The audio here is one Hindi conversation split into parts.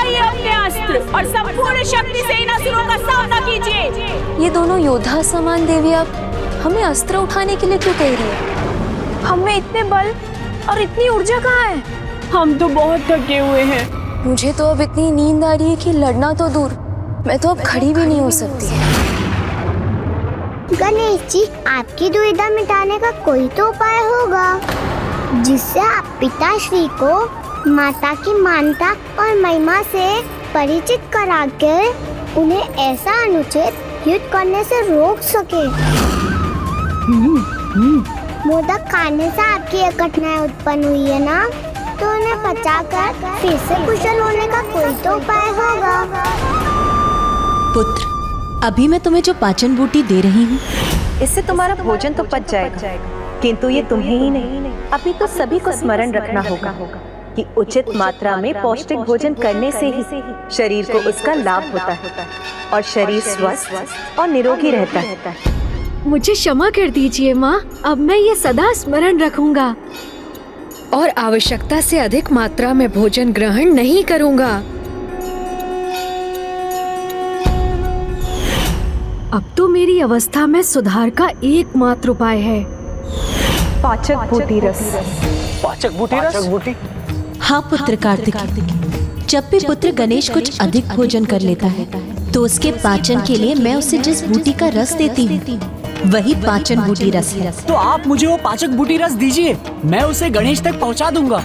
उठाइए अपने अस्त्र और संपूर्ण शक्ति से इन असुरों का सामना कीजिए। ये दोनों योद्धा समान देवी अब हमें अस्त्र उठाने के लिए क्यों कह रही है? हमें इतने बल और इतनी ऊर्जा कहाँ है? हम तो बहुत थके हुए हैं। मुझे तो अब इतनी नींद आ रही है कि लड़ना तो दूर, मैं तो अब खड़ी भी नहीं हो सकती। गणेश जी, आपकी दुविधा मिटाने का कोई तो उपाय होगा जिससे आप पिताश्री को माता की मानता और महिमा से परिचित कराकर उन्हें ऐसा अनुचित युद्ध करने से रोक सके। मोदक खाने से आपकी ये कठिनाई उत्पन्न हुई है ना, तो उन्हें पचाकर फिर से कुशल होने का कोई तो उपाय होगा। पुत्र, अभी मैं तुम्हें जो पाचन बूटी दे रही हूँ, इससे तुम्हारा भोजन तो पच जाएगा, किंतु ये तुम्हें ही नहीं, अभी तो सभी को स्मरण रखना होगा कि उचित मात्रा में पौष्टिक भोजन करने से ही शरीर को उसका लाभ होता है और शरीर स्वस्थ और निरोगी रहता है। मुझे क्षमा कर दीजिए माँ, अब मैं ये सदा स्मरण रखूंगा और आवश्यकता से अधिक मात्रा में भोजन ग्रहण नहीं करूंगा। अब तो मेरी अवस्था में सुधार का एकमात्र उपाय है पाचक बूटी रस। पाचक बूटी रस? हाँ पुत्र कार्तिकेय, जब भी पुत्र गणेश कुछ अधिक भोजन कर लेता है तो उसके पाचन के लिए मैं उसे जिस बूटी का रस देती हूँ वही पाचन बूटी रस है। तो आप मुझे वो पाचक बूटी रस दीजिए, मैं उसे गणेश तक पहुंचा दूंगा।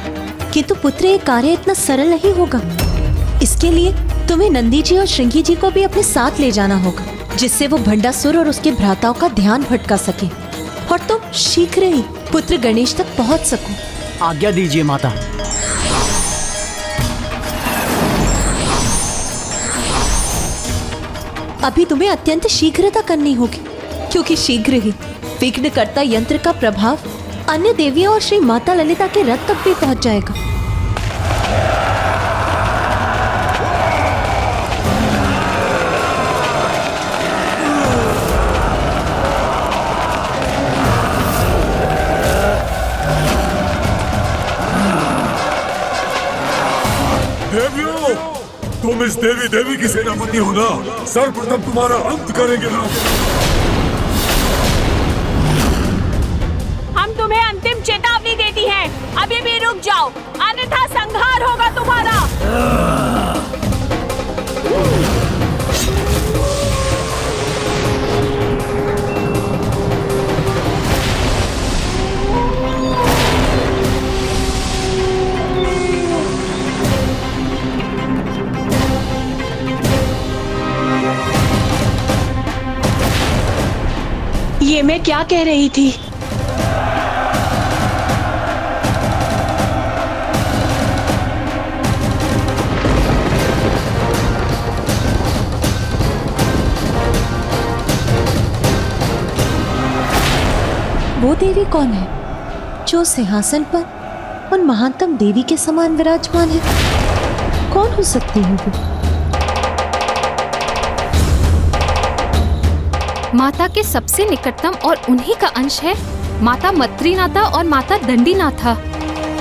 किंतु पुत्र, ये कार्य इतना सरल नहीं होगा। इसके लिए तुम्हें नंदी जी और श्रृंगी जी को भी अपने साथ ले जाना होगा, जिससे वो भंडासुर और उसके भ्राताओं का ध्यान भटका सके और तुम शीघ्र ही पुत्र गणेश तक पहुंच सको। आज्ञा दीजिए माता। अभी तुम्हें अत्यंत शीघ्रता करनी होगी, क्योंकि शीघ्र ही विघ्नकर्ता यंत्र का प्रभाव अन्य देवियों और श्री माता ललिता के रथ तक भी पहुंच जाएगा। देवियों, तुम इस देवी की सेनापति हो ना, सर्वप्रथम तुम्हारा अंत करेंगे ना। हम तुम्हें अंतिम चेतावनी देती हैं, अभी भी रुक जाओ, अन्यथा संहार होगा तुम्हारा। ये मैं क्या कह रही थी? वो देवी कौन है जो सिंहासन पर उन महानतम देवी के समान विराजमान है? कौन हो सकती है वो? माता के सबसे निकटतम और उन्हीं का अंश है माता मत्रीनाथा और माता दंडीनाथा।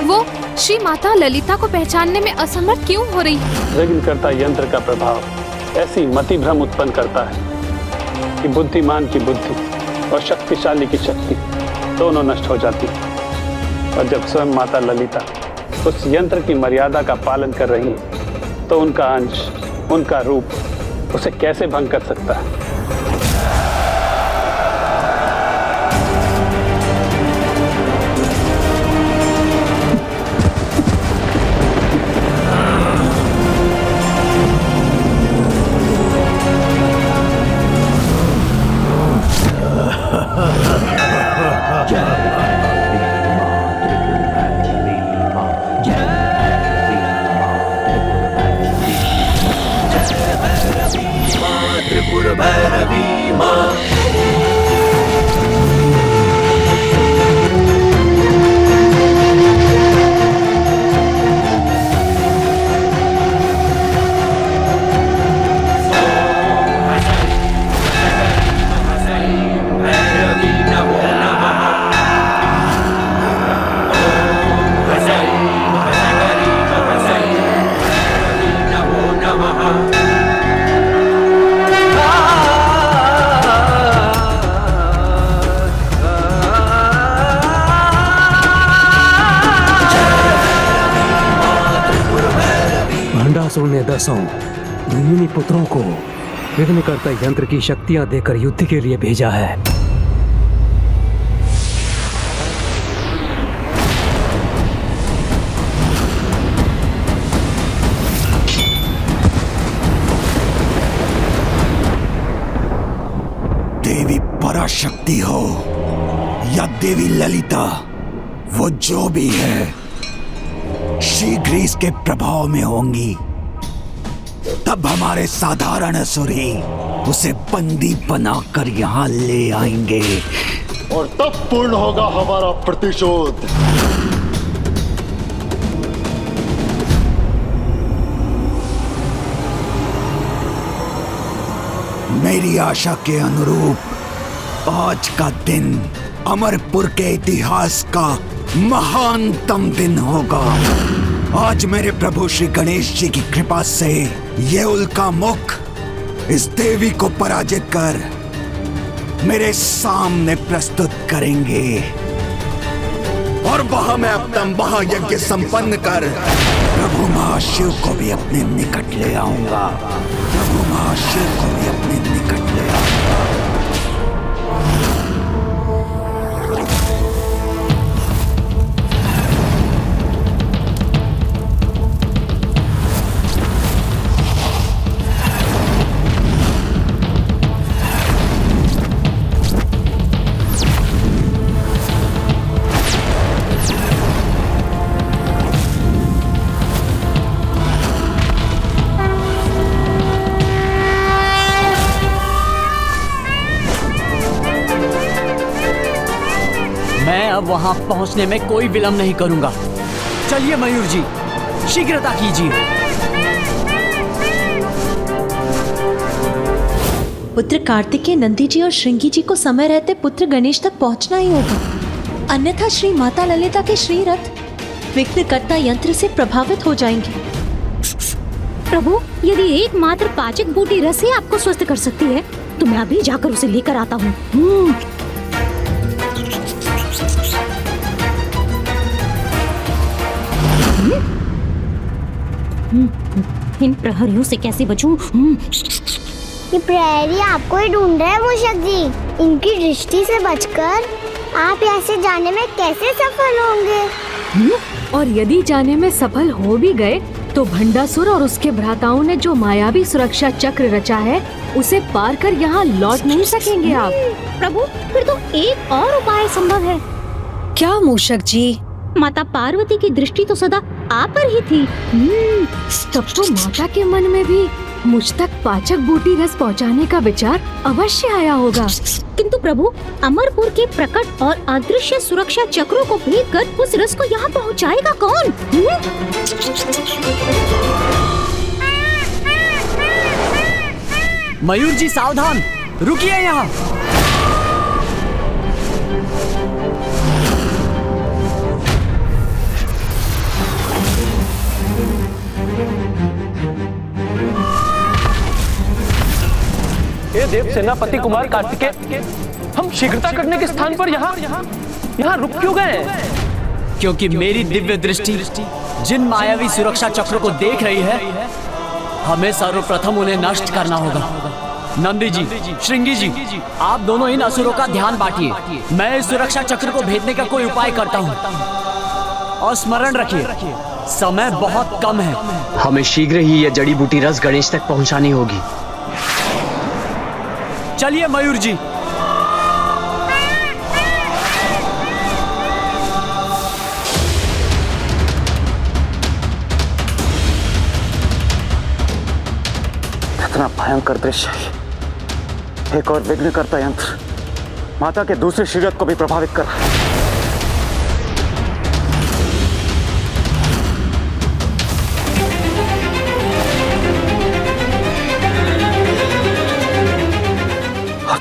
वो श्री माता ललिता को पहचानने में असमर्थ क्यों हो रही? विघ्नकर्ता यंत्र का प्रभाव ऐसी मति भ्रम उत्पन्न करता है कि बुद्धिमान की बुद्धि और शक्तिशाली की शक्ति दोनों नष्ट हो जाती है। और जब स्वयं माता ललिता उस यंत्र की मर्यादा का पालन कर रही है तो उनका अंश, उनका रूप उसे कैसे भंग कर सकता है? भैरवी वृत्रासुर ने 10 धूमिनी पुत्रों को विघ्नकर्ता यंत्र की शक्तियां देकर युद्ध के लिए भेजा है। देवी पराशक्ति हो या देवी ललिता, वो जो भी है शीघ्र ही इसके प्रभाव में होंगी। तब हमारे साधारण असुर ही उसे बंदी बनाकर यहाँ ले आएंगे और तब पूर्ण होगा हमारा प्रतिशोध। मेरी आशा के अनुरूप आज का दिन अमरपुर के इतिहास का महानतम दिन होगा। आज मेरे प्रभु श्री गणेश जी की कृपा से ये उल्का मुख इस देवी को पराजित कर मेरे सामने प्रस्तुत करेंगे और वहां मैं अपना महायज्ञ संपन्न कर प्रभु महाशिव को भी अपने निकट ले आऊंगा। प्रभु महाशिव को भी अपने निकट ले आऊंगा। अब वहां पहुंचने में कोई विलंब नहीं करूंगा। चलिए मयूर जी, शीघ्रता कीजिए। पुत्र कार्तिकेय नंदी जी और श्रृंगी जी को समय रहते पुत्र गणेश तक पहुंचना ही होगा, अन्यथा श्री माता ललिता के श्री रथ विघ्नकर्ता यंत्र से प्रभावित हो जाएंगे। प्रभु, यदि एकमात्र पाचक बूटी रस ही आपको स्वस्थ कर सकती है तो मैं अभी जाकर उसे लेकर आता हूँ। इन प्रहरियों से कैसे बचूं? ये प्रहरी आपको ही ढूंढ रहे हैं मूषक जी। इनकी दृष्टि से बचकर आप ऐसे जाने में कैसे सफल होंगे? और यदि जाने में सफल हो भी गए तो भंडासुर और उसके भ्राताओं ने जो मायावी सुरक्षा चक्र रचा है उसे पार कर यहाँ लौट नहीं सकेंगे आप। प्रभु, फिर तो एक और उपाय संभव है। क्या मूषक जी? माता पार्वती की दृष्टि तो सदा आप पर ही थी। तब तो माता के मन में भी मुझ तक पाचक बूटी रस पहुंचाने का विचार अवश्य आया होगा। किंतु प्रभु, अमरपुर के प्रकट और अदृश्य सुरक्षा चक्रों को भेद कर उस रस को यहाँ पहुँचाएगा कौन? मयूर जी सावधान, रुकिए यहाँ। हे देव सेनापति कुमार कार्तिकेय, हम शीघ्रता करने के स्थान पर यहाँ रुक क्यों गए? क्योंकि मेरी दिव्य दृष्टि जिन मायावी सुरक्षा चक्रों को देख रही है, हमें सर्वप्रथम उन्हें नष्ट करना होगा। नंदी जी, श्रृंगी जी, आप दोनों इन असुरों का ध्यान बांटिए। मैं इस सुरक्षा चक्र को भेदने का कोई उपाय करता हूँ। और स्मरण रखिए, समय बहुत कम है। हमें शीघ्र ही यह जड़ी बूटी रस गणेश तक पहुंचानी होगी। चलिए मयूर जी। कितना भयंकर दृश्य है। एक और विघ्नकर्ता यंत्र माता के दूसरे शरीर को भी प्रभावित कर रहा है।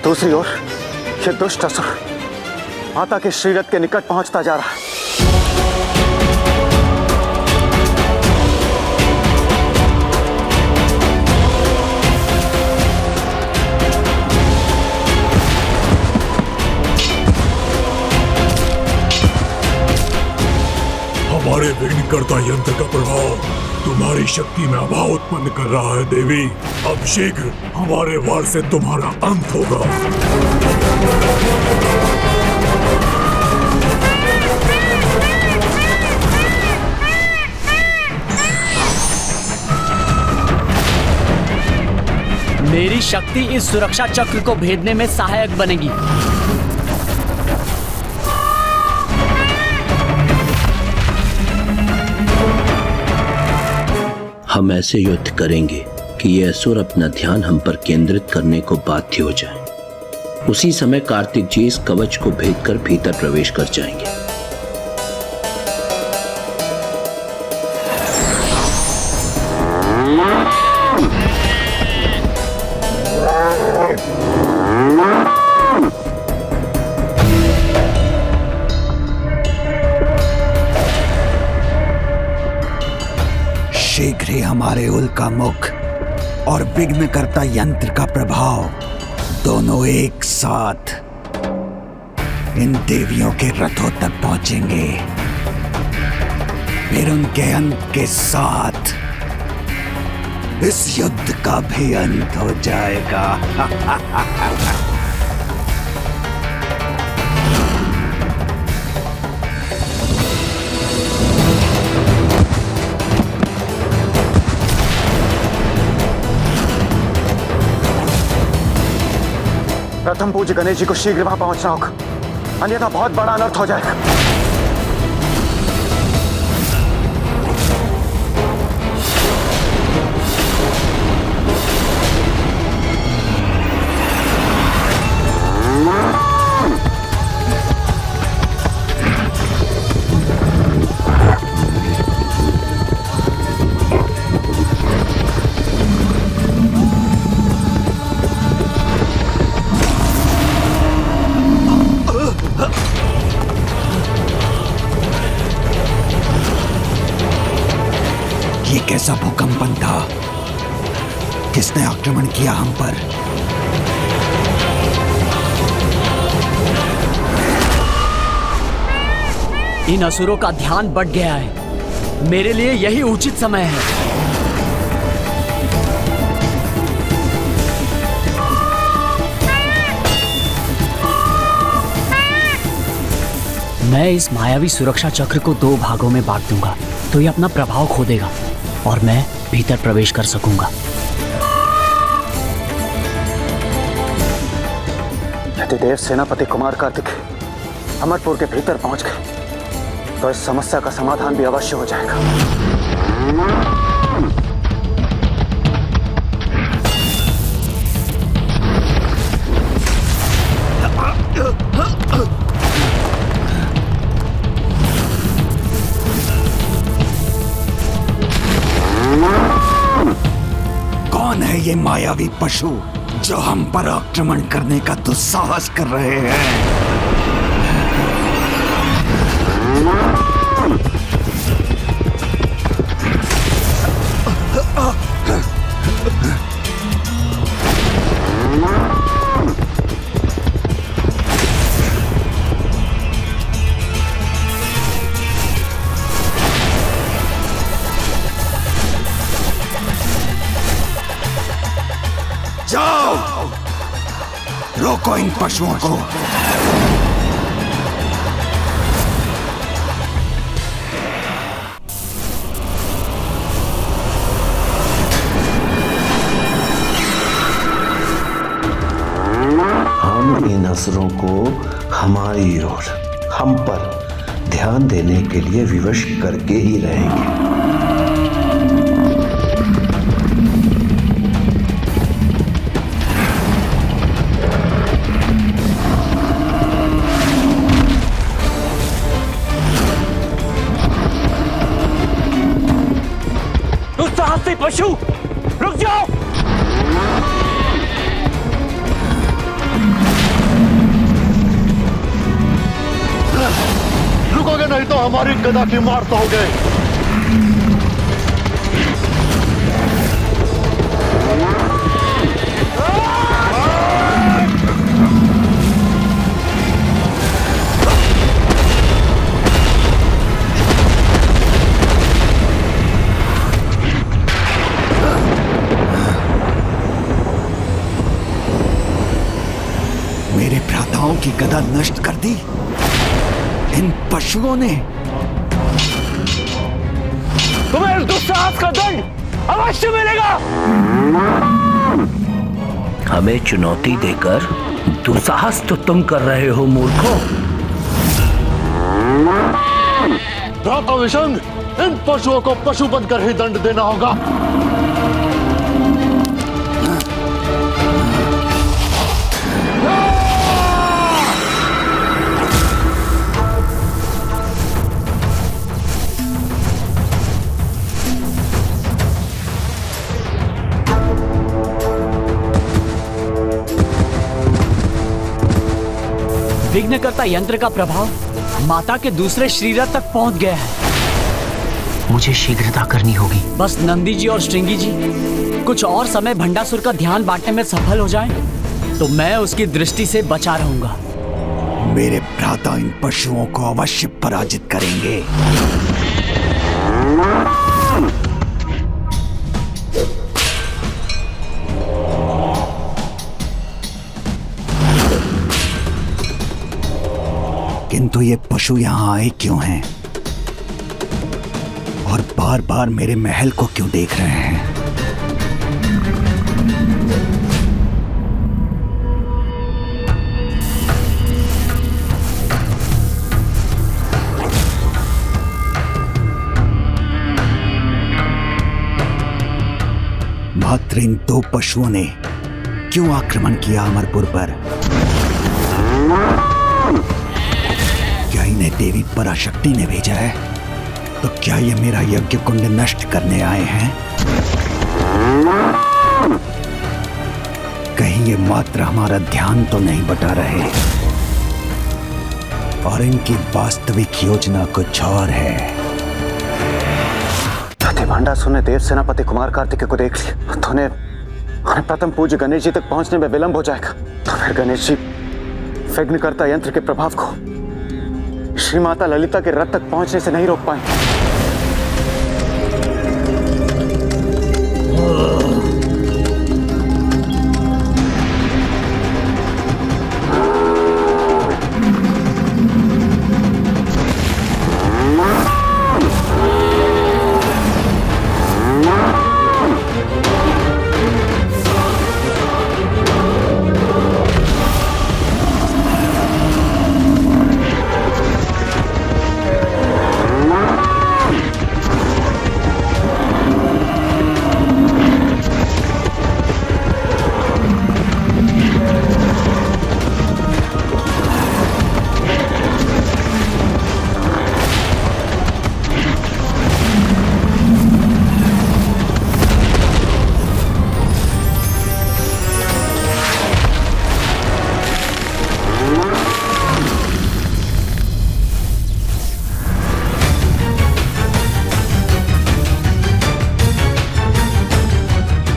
दूसरी ओर ये दुष्ट असुर माता के श्रीरथ के निकट पहुंचता जा रहा है। हमारे विघ्नकर्ता यंत्र का प्रभाव तुम्हारी शक्ति में अभाव उत्पन्न कर रहा है देवी। अब शीघ्र हमारे वार से तुम्हारा अंत होगा। मेरी शक्ति इस सुरक्षा चक्र को भेदने में सहायक बनेगी। हम ऐसे युद्ध करेंगे कि ये असुर अपना ध्यान हम पर केंद्रित करने को बाध्य हो जाएं। उसी समय कार्तिक जी इस कवच को भेदकर भीतर प्रवेश कर जाएंगे। शीघ्र ही हमारे उल्का मुख और विघ्नकर्ता यंत्र का प्रभाव दोनों एक साथ इन देवियों के रथों तक पहुंचेंगे। फिर उनके अंत के साथ इस युद्ध का भी अंत हो जाएगा। प्रथम पूज्य गणेश जी को शीघ्र वहां पहुंचना होगा, अन्यथा बहुत बड़ा अनर्थ हो जाएगा। कैसा भूकंपन था? किसने आक्रमण किया हम पर? इन असुरों का ध्यान बढ़ गया है। मेरे लिए यही उचित समय है। मैं इस मायावी सुरक्षा चक्र को 2 भागों में बांट दूंगा, तो ये अपना प्रभाव खो देगा और मैं भीतर प्रवेश कर सकूंगा। यदि देव सेनापति कुमार कार्तिक अमरपुर के भीतर पहुंच गए तो इस समस्या का समाधान भी अवश्य हो जाएगा। कौन है ये मायावी पशु जो हम पर आक्रमण करने का दुस्साहस कर रहे हैं? जाओ, रोको इन पशुओं को। हम इन असुरों को हमारी ओर, हम पर ध्यान देने के लिए विवश करके ही रहेंगे। पशु रुक जाओ। रुकोगे नहीं तो हमारी गदा की मार तो हो गए। मर्यादा नष्ट कर दी इन पशुओं ने। तुम्हें इस दुस्साहस का दंड अवश्य मिलेगा। हमें चुनौती देकर दुस्साहस तो तुम कर रहे हो मूर्खों। भ्राता विशंग, इन पशुओं को पशु बनकर ही दंड देना होगा। विघ्नकर्ता यंत्र का प्रभाव माता के दूसरे शरीर तक पहुंच गया है। मुझे शीघ्रता करनी होगी। बस नंदी जी और श्रृंगी जी कुछ और समय भंडासुर का ध्यान बांटने में सफल हो जाएं, तो मैं उसकी दृष्टि से बचा रहूंगा। मेरे भ्राता इन पशुओं को अवश्य पराजित करेंगे। किंतु ये पशु यहाँ आए क्यों हैं? और बार बार मेरे महल को क्यों देख रहे हैं? मात्र इन दो पशुओं ने क्यों आक्रमण किया अमरपुर पर? क्या इन्हें देवी पराशक्ति ने भेजा है? तो क्या ये मेरा यज्ञ कुंड नष्ट करने आए हैं? कहीं ये मात्र हमारा ध्यान तो नहीं बटा रहे और इनकी वास्तविक योजना कुछ और है। भंडासुर ने देव सेनापति कुमार कार्तिकेय को देख लिया तो उन्हें प्रथम पूज्य गणेश जी तक पहुंचने में विलंब हो जाएगा। तो फिर गणेश जी विघ्नकर्ता यंत्र के प्रभाव को श्री माता ललिता के रथ तक पहुंचने से नहीं रोक पाएंगे।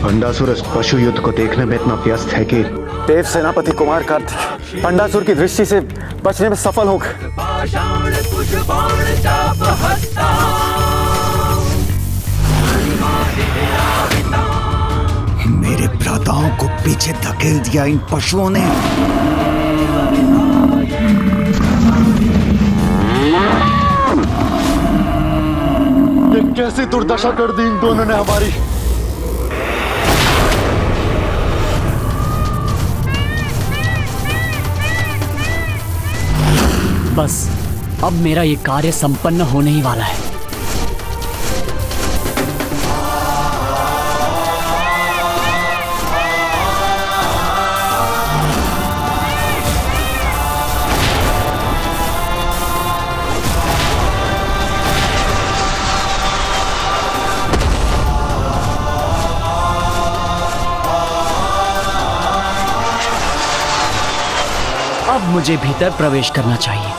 भंडासुर इस पशु युद्ध को देखने में इतना व्यस्त है कि देव सेनापति कुमार कार्तिकेय भंडासुर की दृष्टि से बचने में सफल हो गए। मेरे भ्राताओं को पीछे धकेल दिया इन पशुओं ने। ये कैसी दुर्दशा कर दी इन दोनों ने हमारी। बस अब मेरा ये कार्य संपन्न होने ही वाला है। अब मुझे भीतर प्रवेश करना चाहिए।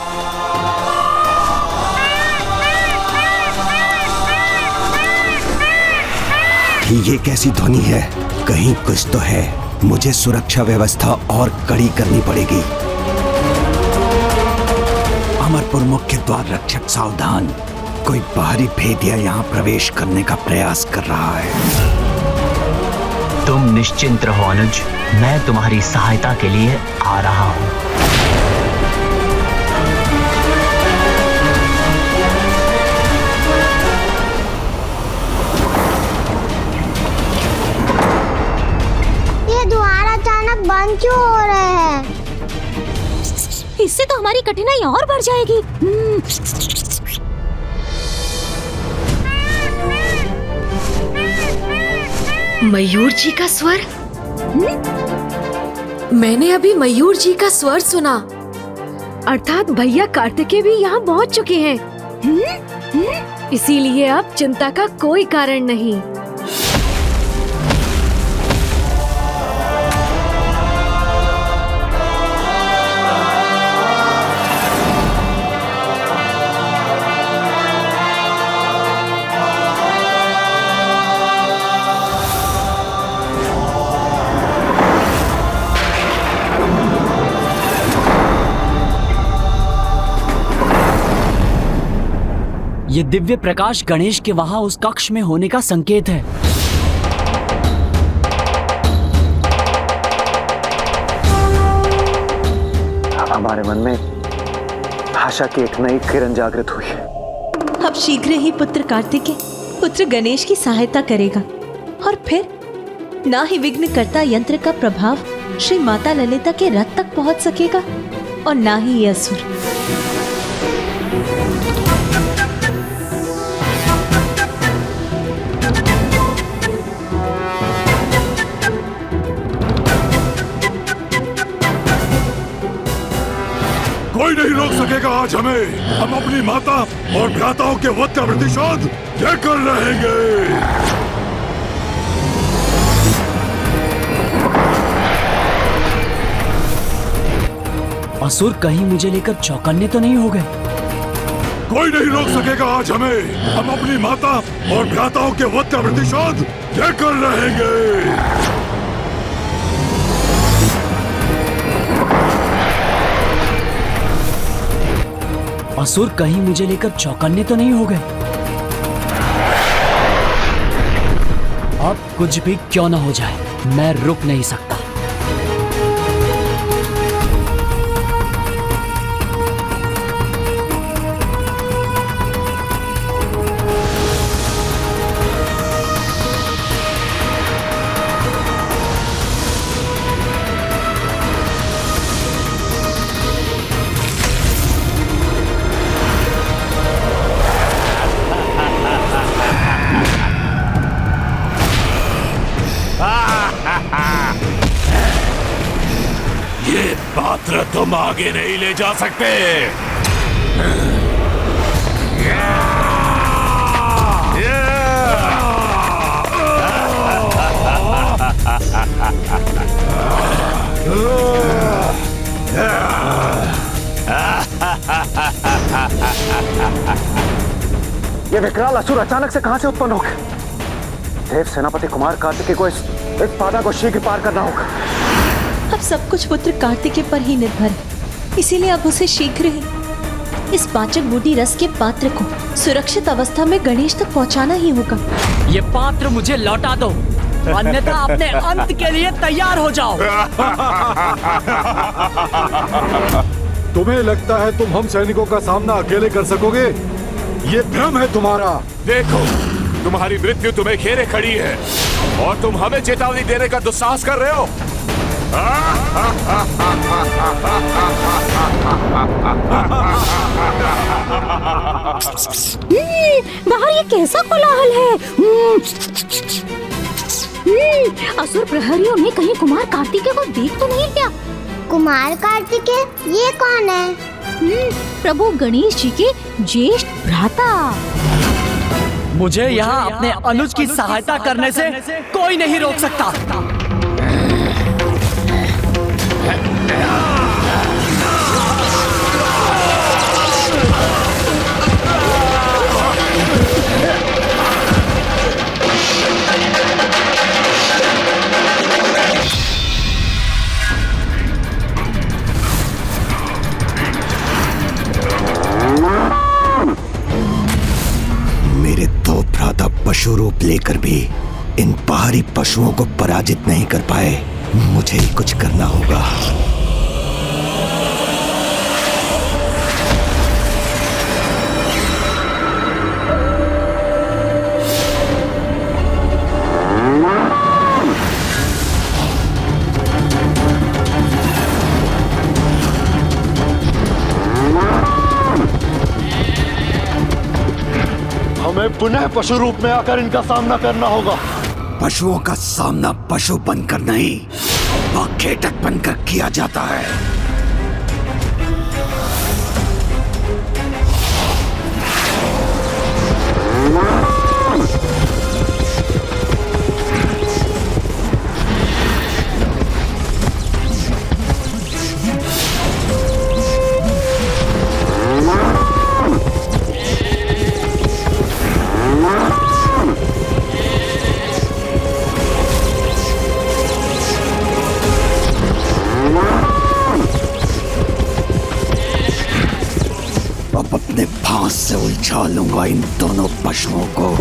ये कैसी ध्वनि है? कहीं कुछ तो है। मुझे सुरक्षा व्यवस्था और कड़ी करनी पड़ेगी। अमरपुर मुख्य द्वार रक्षक सावधान, कोई बाहरी भेदिया यहाँ प्रवेश करने का प्रयास कर रहा है। तुम निश्चिंत रहो अनुज, मैं तुम्हारी सहायता के लिए आ रहा हूँ। हमारी कठिनाई और बढ़ जाएगी। मयूर जी का स्वर? मैंने अभी मयूर जी का स्वर सुना। अर्थात भैया कार्तिकेय भी यहाँ पहुँच चुके हैं। इसीलिए अब चिंता का कोई कारण नहीं। ये दिव्य प्रकाश गणेश के वहां उस कक्ष में होने का संकेत है। हमारे मन में आशा की एक नई किरण जागृत हुई है। अब शीघ्र ही पुत्र कार्तिकेय पुत्र गणेश की सहायता करेगा और फिर ना ही विघ्नकर्ता यंत्र का प्रभाव श्री माता ललिता के रथ तक पहुंच सकेगा और ना ही यह असुर। कोई नहीं रोक सकेगा आज हमें। हम अपनी माता और भ्राताओं के वध का प्रतिशोध लेकर रहेंगे। असुर कहीं मुझे लेकर चौकन्ने तो नहीं हो गए? कोई नहीं रोक सकेगा आज हमें। हम अपनी माता और भ्राताओं के वध का प्रतिशोध लेकर रहेंगे। असुर कहीं मुझे लेकर चौकन्ने तो नहीं हो गए? अब कुछ भी क्यों ना हो जाए, मैं रुक नहीं सकता। ये पात्र तुम आगे नहीं ले जा सकते। ये विकराल असुर अचानक से कहां से उत्पन्न हो गए? देव सेनापति कुमार कार्तिकेय को इस बाधा को शीघ्र पार करना होगा। अब सब कुछ पुत्र कार्तिकेय पर ही निर्भर है, इसीलिए अब उसे शीघ्र ही इस पाचक बूटी रस के पात्र को सुरक्षित अवस्था में गणेश तक पहुंचाना ही होगा। ये पात्र मुझे लौटा दो, अन्यथा अपने अंत के लिए तैयार हो जाओ। तुम्हें लगता है तुम हम सैनिकों का सामना अकेले कर सकोगे? ये भ्रम है तुम्हारा। देखो, तुम्हारी मृत्यु तुम्हें घेरे खड़ी है और तुम हमें चेतावनी देने का दुस्साहस कर रहे हो। बाहर ये कैसा कोलाहल है? असुर प्रहरियों ने कहीं कुमार कार्तिकेय को देख तो नहीं लिया? कुमार कार्तिकेय ये कौन है? प्रभु गणेश जी के ज्येष्ठ भ्राता। मुझे यहाँ अपने अनुज की सहायता करने से कोई नहीं रोक सकता। मेरे दो भ्राता पशु रूप लेकर भी इन बाहरी पशुओं को पराजित नहीं कर पाए। मुझे ही कुछ करना होगा। हमें पुनः पशु रूप में आकर इनका सामना करना होगा। पशुओं का सामना पशु बनकर नहीं, खेटक बनकर किया जाता है। अपने फांस से उलझा लूंगा इन दोनों पशुओं को।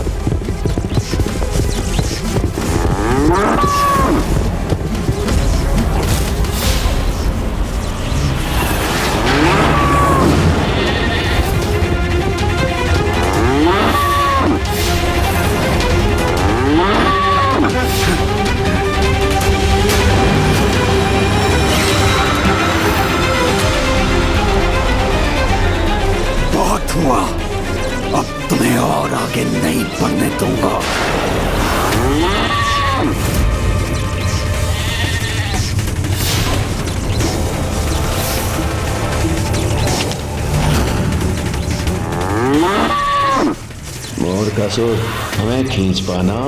बहुत हुआ, अब तुम्हें और आगे नहीं बढ़ने दूंगा। मोर का सुर हमें खींच पाना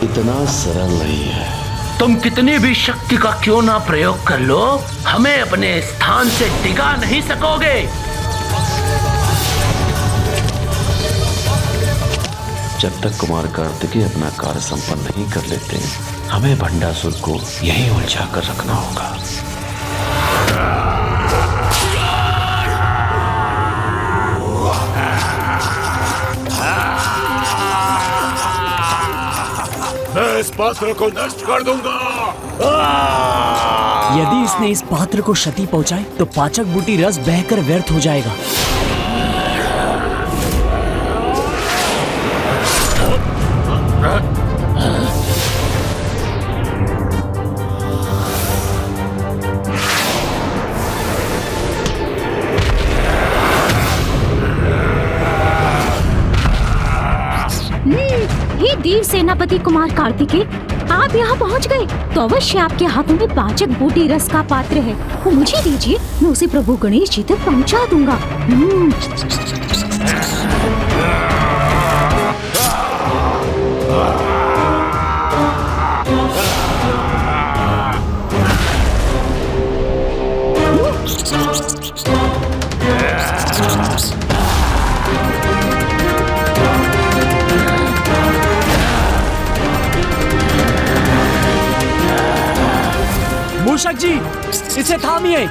इतना सरल नहीं है। तुम कितनी भी शक्ति का क्यों ना प्रयोग कर लो, हमें अपने स्थान से डिगा नहीं सकोगे। जब तक कुमार कार्तिकेय अपना कार्य संपन्न नहीं कर लेते, हमें भंडासुर को यहीं उलझा कर रखना होगा। मैं इस पात्र को नष्ट कर दूंगा। यदि इसने इस पात्र को क्षति पहुंचाई तो पाचक बूटी रस बहकर व्यर्थ हो जाएगा। हे देव सेनापति कुमार कार्तिकेय, आप यहाँ पहुँच गए तो अवश्य आपके हाथों में पाचक बूटी रस का पात्र है, वो मुझे दीजिए, मैं उसे प्रभु गणेश जी तक पहुँचा दूंगा। मूषक जी, इसे थामिए।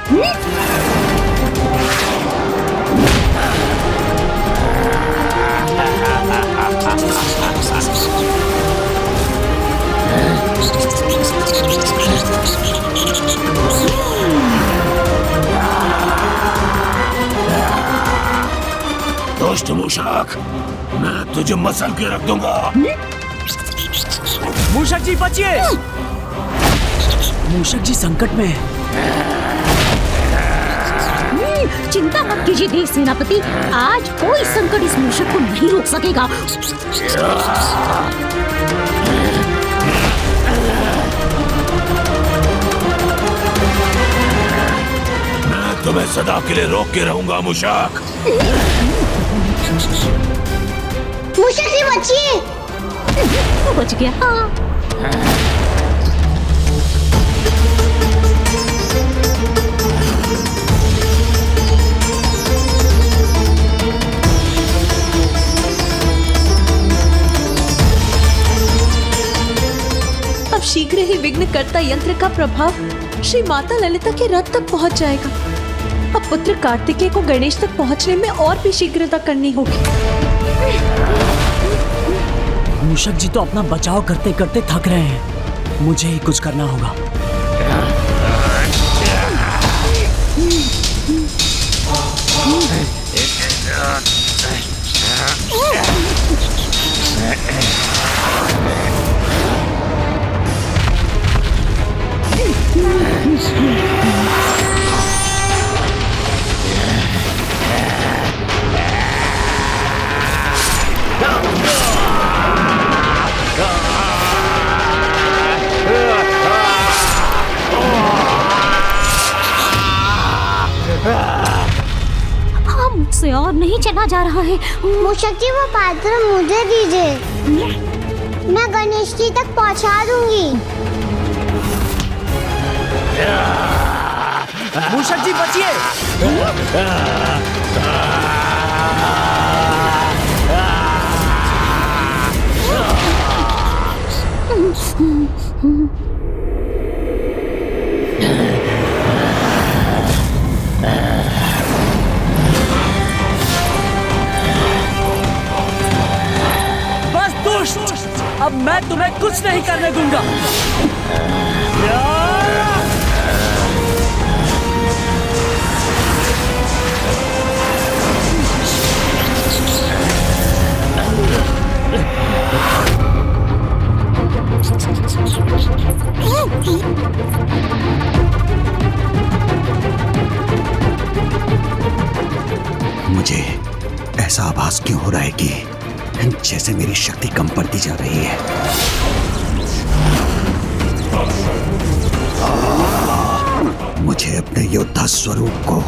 दुष्ट मूषक, मैं तुझे मसल के रख दूंगा। मूषक जी बचिए, मूषक जी संकट में है। चिंता मत कीजिए देव सेनापति, आज कोई संकट इस मूषक को नहीं रोक सकेगा। मैं तुम्हें सदा के लिए रोक के रहूंगा मूषक। मूषक जी बचिए। वो बच गया। हाँ। अब शीघ्र ही विघ्नकर्ता यंत्र का प्रभाव श्री माता ललिता के रथ तक पहुंच जाएगा। अब पुत्र कार्तिकेय को गणेश तक पहुंचने में और भी शीघ्रता करनी होगी। मूषक जी तो अपना बचाव करते करते थक रहे हैं, मुझे ही कुछ करना होगा। मुझसे और नहीं चला जा रहा है। मूषक जी वो पात्र मुझे दीजिए, मैं गणेश जी तक पहुंचा दूंगी। मूषक जी बचिए। बस दुष्ट, अब मैं तुम्हें कुछ नहीं करने दूंगा। मुझे ऐसा आभास क्यों हो रहा है कि जैसे मेरी शक्ति कम पड़ती जा रही है। मुझे अपने योद्धा स्वरूप को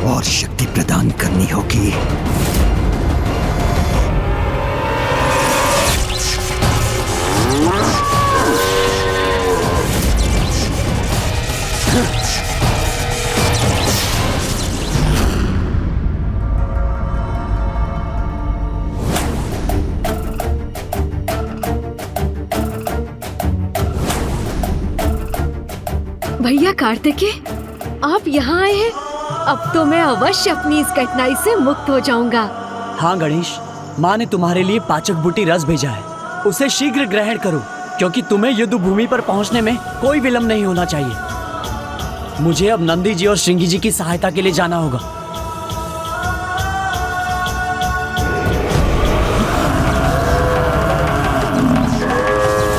और शक्ति प्रदान करनी होगी। भैया कार्तिकेय, आप यहाँ आए हैं। अब तो मैं अवश्य अपनी इस कठिनाई से मुक्त हो जाऊंगा। हाँ गणेश, माँ ने तुम्हारे लिए पाचक बूटी रस भेजा है, उसे शीघ्र ग्रहण करो, क्योंकि तुम्हें युद्ध भूमि पर पहुँचने में कोई विलंब नहीं होना चाहिए। मुझे अब नंदी जी और श्रृंगी जी की सहायता के लिए जाना होगा।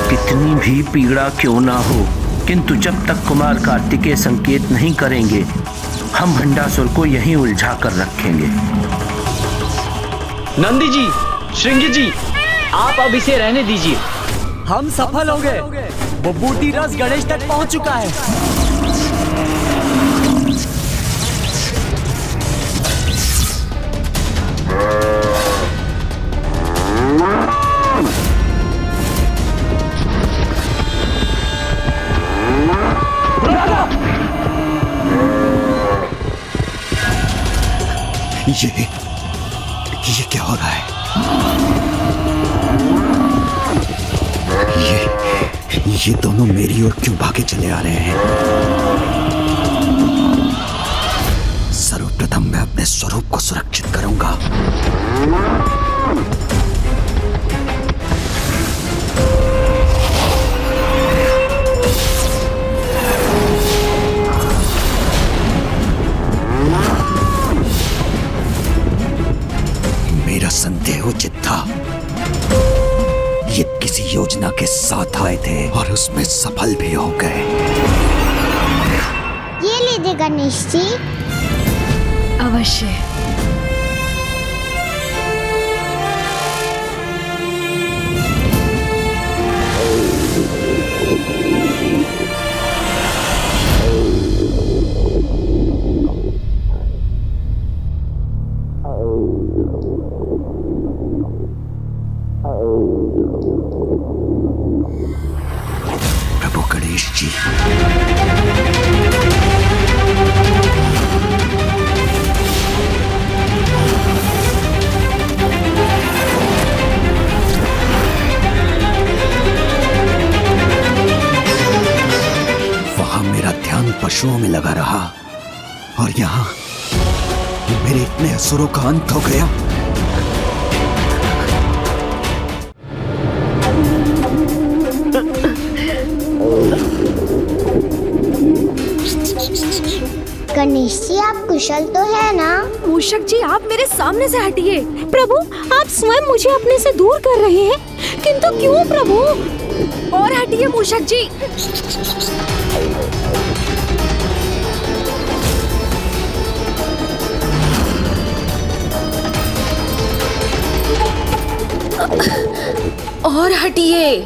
कितनी भी पीड़ा क्यों ना हो, किंतु जब तक कुमार कार्तिकेय संकेत नहीं करेंगे, हम भंडासुर को यहीं उलझा कर रखेंगे। नंदी जी, श्रृंगी जी, आप अब इसे रहने दीजिए। हम सफल हो गए। वो बूटी रस गणेश तक पहुंच चुका है। ये क्या हो रहा है? ये दोनों मेरी ओर क्यों भागे चले आ रहे हैं? सर्वप्रथम मैं अपने स्वरूप को सुरक्षित करूंगा। मेरा संदेह उचित था। ये किसी योजना के साथ आए थे और उसमें सफल भी हो गए। ये लीजिए गणेश जी। अवश्य। प्रभु गणेश जी, वहां मेरा ध्यान पशुओं में लगा रहा और यहाँ मेरे इतने असुरों का अंत हो गया। गणेश जी आप कुशल तो है ना? मूषक जी आप मेरे सामने से हटिए। प्रभु, आप स्वयं मुझे अपने से दूर कर रहे हैं, किंतु क्यों प्रभु? और हटिए मूषक जी। और हटिए।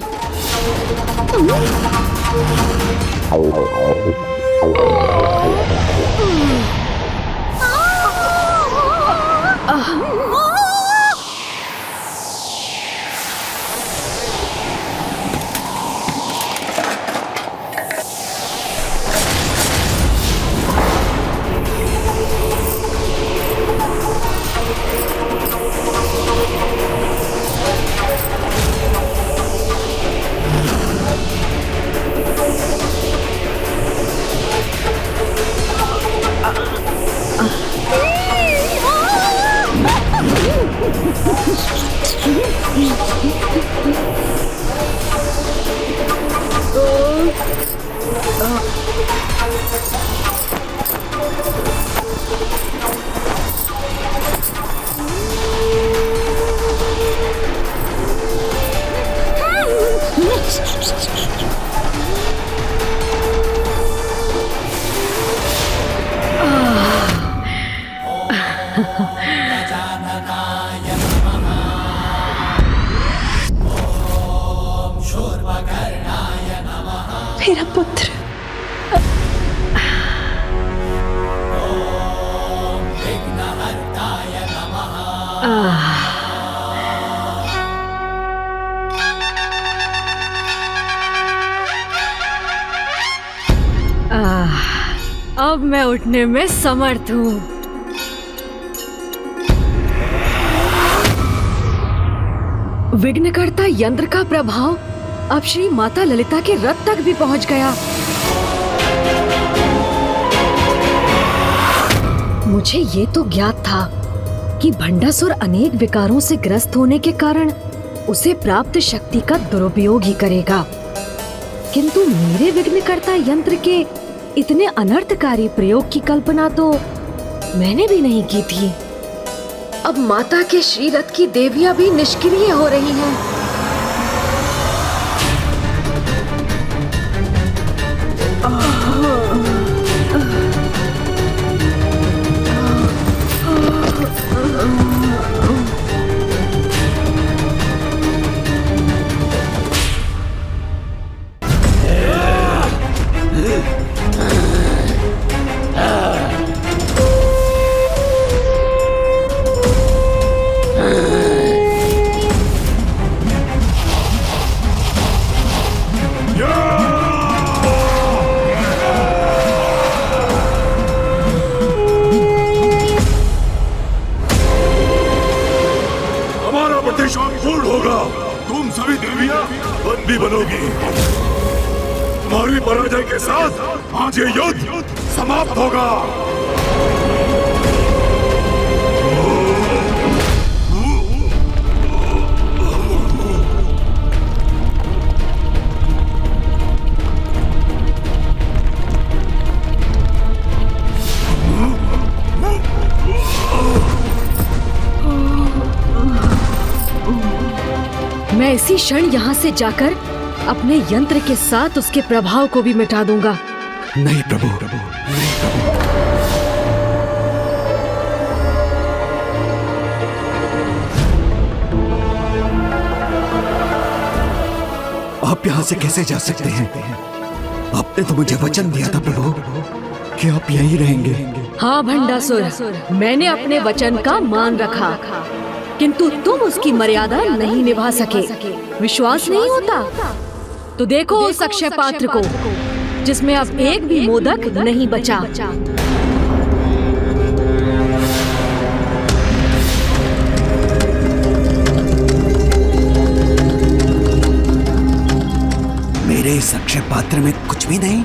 मेरा पुत्र। अब मैं उठने में समर्थ हूँ। विघ्नकर्ता यंत्र का प्रभाव अब श्री माता ललिता के रथ तक भी पहुंच गया। मुझे ये तो ज्ञात था कि भंडासुर अनेक विकारों से ग्रस्त होने के कारण उसे प्राप्त शक्ति का दुरुपयोग ही करेगा, किंतु मेरे विघ्नकर्ता यंत्र के इतने अनर्थकारी प्रयोग की कल्पना तो मैंने भी नहीं की थी। अब माता के श्री रथ की देवियां भी निष्क्रिय हो रही हैं। पूर्ण होगा। तुम सभी देवियां बंदी बनोगी। तुम्हारी पराजय के साथ आज ये युद्ध समाप्त होगा। मैं इसी क्षण यहाँ से जाकर अपने यंत्र के साथ उसके प्रभाव को भी मिटा दूंगा। नहीं प्रभु, आप यहाँ से कैसे जा सकते हैं? आपने तो मुझे वचन दिया था प्रभु कि आप यहीं रहेंगे। हाँ भंडासुर, मैंने अपने वचन का मान रखा, किंतु तुम उसकी मर्यादा नहीं निभा सके। विश्वास नहीं होता तो देखो उस अक्षय पात्र को जिसमें अब एक भी मोदक नहीं बचा। मेरे इस अक्षय पात्र में कुछ भी नहीं।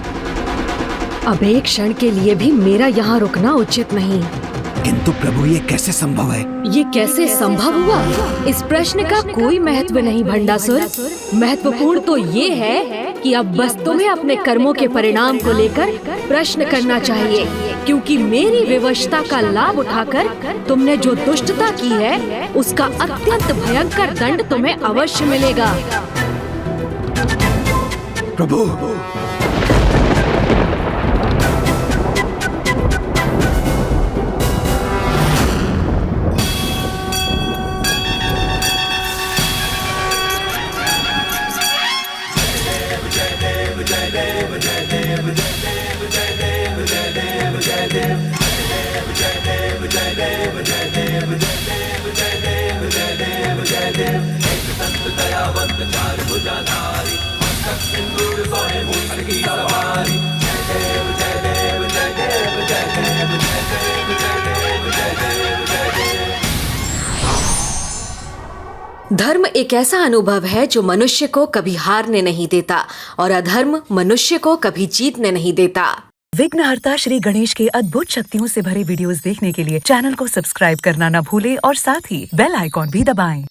अब एक क्षण के लिए भी मेरा यहाँ रुकना उचित नहीं। किंतु प्रभु ये कैसे संभव है? ये कैसे संभव हुआ? इस प्रश्न का कोई महत्व नहीं भंडासुर। महत्वपूर्ण तो ये है कि अब बस तुम्हें अपने कर्मों के परिणाम को लेकर प्रश्न करना चाहिए, क्योंकि मेरी विवशता का लाभ उठाकर तुमने जो दुष्टता की है उसका अत्यंत भयंकर दंड तुम्हें अवश्य मिलेगा। प्रभु, जय देव जय देव जय देव जय देव जय देव जय देव। धर्म एक ऐसा अनुभव है जो मनुष्य को कभी हारने नहीं देता और अधर्म मनुष्य को कभी जीतने नहीं देता। विघ्नहर्ता श्री गणेश के अद्भुत शक्तियों से भरे वीडियोस देखने के लिए चैनल को सब्सक्राइब करना न भूलें और साथ ही बेल आइकॉन भी दबाएं।